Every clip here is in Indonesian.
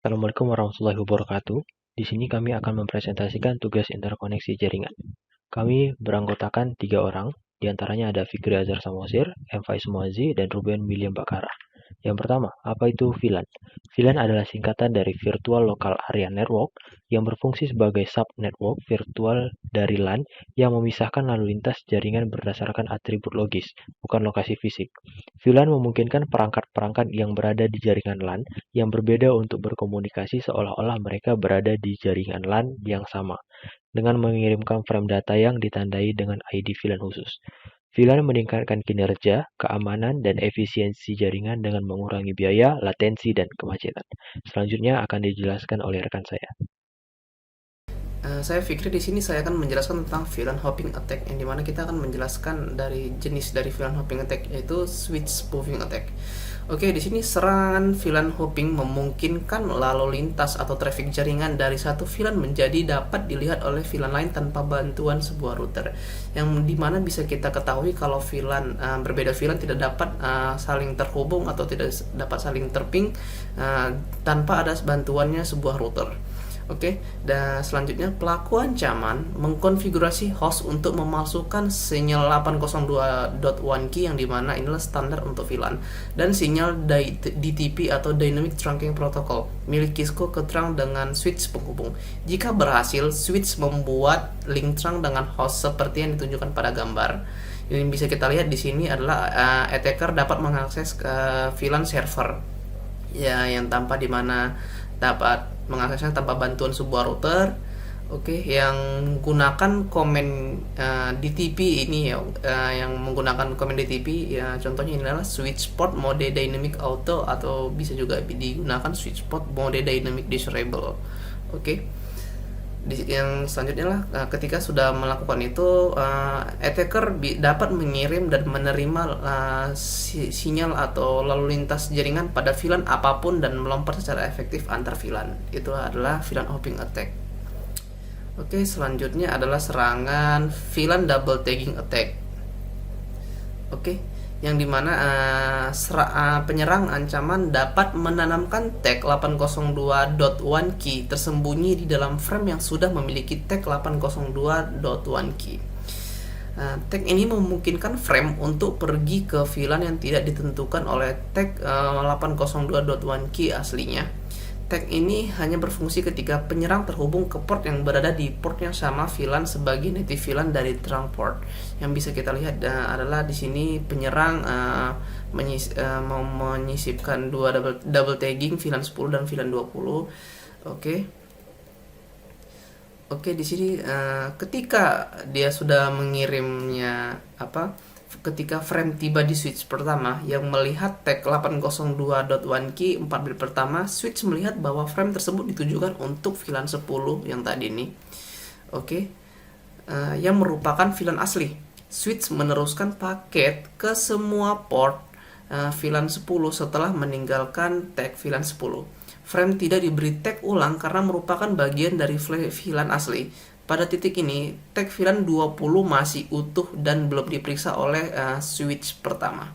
Assalamualaikum warahmatullahi wabarakatuh. Di sini kami akan mempresentasikan tugas interkoneksi jaringan. Kami beranggotakan 3 orang, di antaranya ada Fikri Azhar Samosir, M. Faiz Muazzi, dan Ruben William Bakara. Yang pertama, apa itu VLAN? VLAN adalah singkatan dari Virtual Local Area Network yang berfungsi sebagai subnetwork virtual dari LAN yang memisahkan lalu lintas jaringan berdasarkan atribut logis, bukan lokasi fisik. VLAN memungkinkan perangkat-perangkat yang berada di jaringan LAN yang berbeda untuk berkomunikasi seolah-olah mereka berada di jaringan LAN yang sama, dengan mengirimkan frame data yang ditandai dengan ID VLAN khusus. VLAN meningkatkan kinerja, keamanan, dan efisiensi jaringan dengan mengurangi biaya, latensi, dan kemacetan. Selanjutnya akan dijelaskan oleh rekan saya. Saya Fikri. Di sini saya akan menjelaskan tentang VLAN hopping attack, yang dimana kita akan menjelaskan dari jenis dari VLAN hopping attack, yaitu switch spoofing attack. Oke, di sini serangan VLAN hopping memungkinkan lalu lintas atau traffic jaringan dari satu VLAN menjadi dapat dilihat oleh VLAN lain tanpa bantuan sebuah router. Yang dimana bisa kita ketahui kalau VLAN berbeda VLAN tidak dapat saling terhubung atau tidak dapat saling terping tanpa ada bantuannya sebuah router. Oke, dan selanjutnya pelaku ancaman mengkonfigurasi host untuk memalsukan sinyal 802.1 key, yang dimana inilah standar untuk VLAN, dan sinyal DTP atau Dynamic Trunking Protocol milik Cisco keterang dengan switch penghubung. Jika berhasil, switch membuat link trunk dengan host seperti yang ditunjukkan pada gambar. Yang bisa kita lihat di sini adalah attacker dapat mengakses VLAN server ya, yang tanpa dimana dapat mengaksesnya tanpa bantuan sebuah router. Oke, yang menggunakan komen DTP ini ya, yang menggunakan komen DTP ya, contohnya ini adalah switch port mode dynamic auto, atau bisa juga digunakan switch port mode dynamic disable. Oke, yang selanjutnya lah, ketika sudah melakukan itu, attacker dapat mengirim dan menerima sinyal atau lalu lintas jaringan pada VLAN apapun dan melompat secara efektif antar VLAN. Itu adalah VLAN hopping attack. Oke, selanjutnya adalah serangan VLAN double tagging attack. Oke, yang dimana penyerang ancaman dapat menanamkan tag 802.1 key tersembunyi di dalam frame yang sudah memiliki tag 802.1 key. Tag ini memungkinkan frame untuk pergi ke VLAN yang tidak ditentukan oleh tag 802.1 key aslinya. Tag ini hanya berfungsi ketika penyerang terhubung ke port yang berada di port yang sama VLAN sebagai native VLAN dari trunk port. Yang bisa kita lihat adalah di sini penyerang mau menyisipkan dua double tagging VLAN 10 dan VLAN 20. Oke, di sini ketika dia sudah mengirimnya ketika frame tiba di switch pertama yang melihat tag 802.1 key 4 bit pertama, switch melihat bahwa frame tersebut ditujukan untuk VLAN 10 yang tadi ini. Oke, yang merupakan VLAN asli. Switch meneruskan paket ke semua port VLAN 10 setelah meninggalkan tag VLAN 10. Frame tidak diberi tag ulang karena merupakan bagian dari VLAN asli. Pada titik ini, tag VLAN 20 masih utuh dan belum diperiksa oleh switch pertama.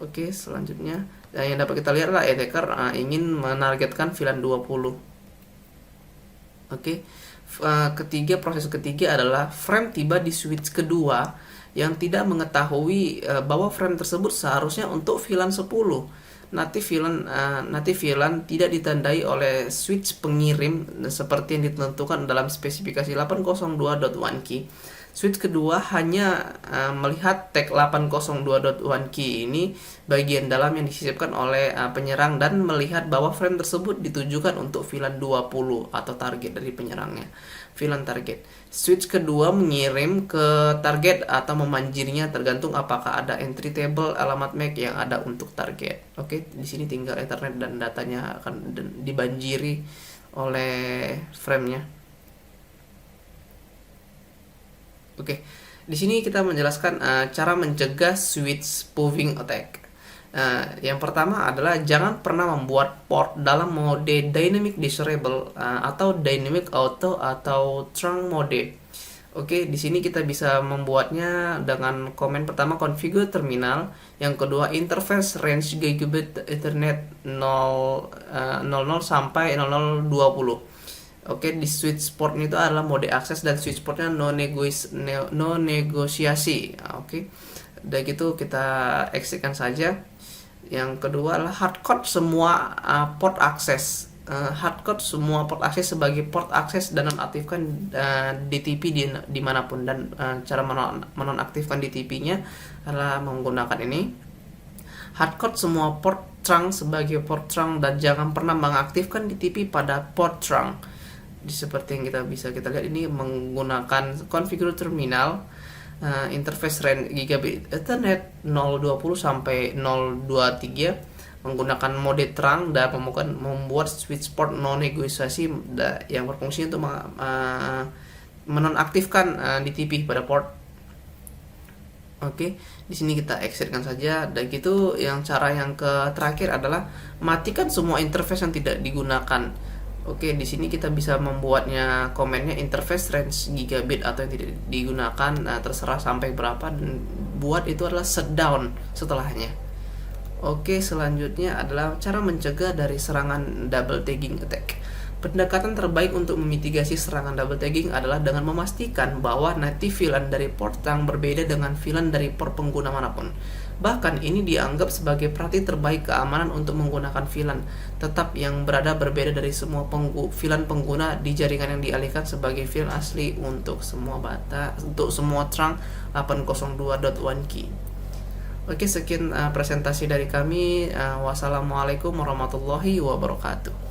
Oke, selanjutnya yang dapat kita lihat adalah attacker ingin menargetkan VLAN 20. Oke, proses ketiga adalah frame tiba di switch kedua yang tidak mengetahui bahwa frame tersebut seharusnya untuk VLAN 10. Native VLAN tidak ditandai oleh switch pengirim seperti yang ditentukan dalam spesifikasi 802.1 key. Switch kedua hanya melihat tag 802.1 key ini bagian dalam yang disisipkan oleh penyerang dan melihat bahwa frame tersebut ditujukan untuk VLAN 20 atau target dari penyerangnya, VLAN target. Switch kedua mengirim ke target atau memanjirnya tergantung apakah ada entry table alamat MAC yang ada untuk target. Oke, di sini tinggal Ethernet dan datanya akan dibanjiri oleh frame-nya. Oke, di sini kita menjelaskan cara mencegah switch spoofing attack. Yang pertama adalah jangan pernah membuat port dalam mode dynamic disable atau dynamic auto atau trunk mode. Oke, di sini kita bisa membuatnya dengan komen pertama configure terminal, yang kedua interface range gigabit Ethernet 00 sampai 0020. Oke, di switch port itu adalah mode akses dan switch portnya no negosiasi. Oke, udah gitu kita exitkan saja. Yang kedua adalah hardcode semua port akses. Hardcode semua port akses sebagai port akses dan nonaktifkan DTP dimanapun, dan cara menonaktifkan DTP-nya adalah menggunakan ini. Hardcode semua port trunk sebagai port trunk dan jangan pernah mengaktifkan DTP pada port trunk. Seperti yang kita lihat ini menggunakan configure terminal, interface range gigabit Ethernet 020 sampai 023 menggunakan mode terang dan membuat switch port non negosiasi yang berfungsi untuk menonaktifkan DTP pada port. Oke, di sini kita exitkan saja. Dan gitu, yang cara yang terakhir adalah matikan semua interface yang tidak digunakan. Oke, di sini kita bisa membuatnya komennya interface range gigabit atau yang tidak digunakan, terserah sampai berapa, dan buat itu adalah shutdown setelahnya. Oke, selanjutnya adalah cara mencegah dari serangan double tagging attack. Pendekatan terbaik untuk memitigasi serangan double tagging adalah dengan memastikan bahwa native VLAN dari port yang berbeda dengan VLAN dari port pengguna manapun. Bahkan ini dianggap sebagai praktik terbaik keamanan untuk menggunakan VLAN tetap yang berbeda dari semua VLAN pengguna di jaringan yang dialihkan sebagai VLAN asli untuk semua trunk 802.1 key. Oke, sekian presentasi dari kami. Wassalamualaikum warahmatullahi wabarakatuh.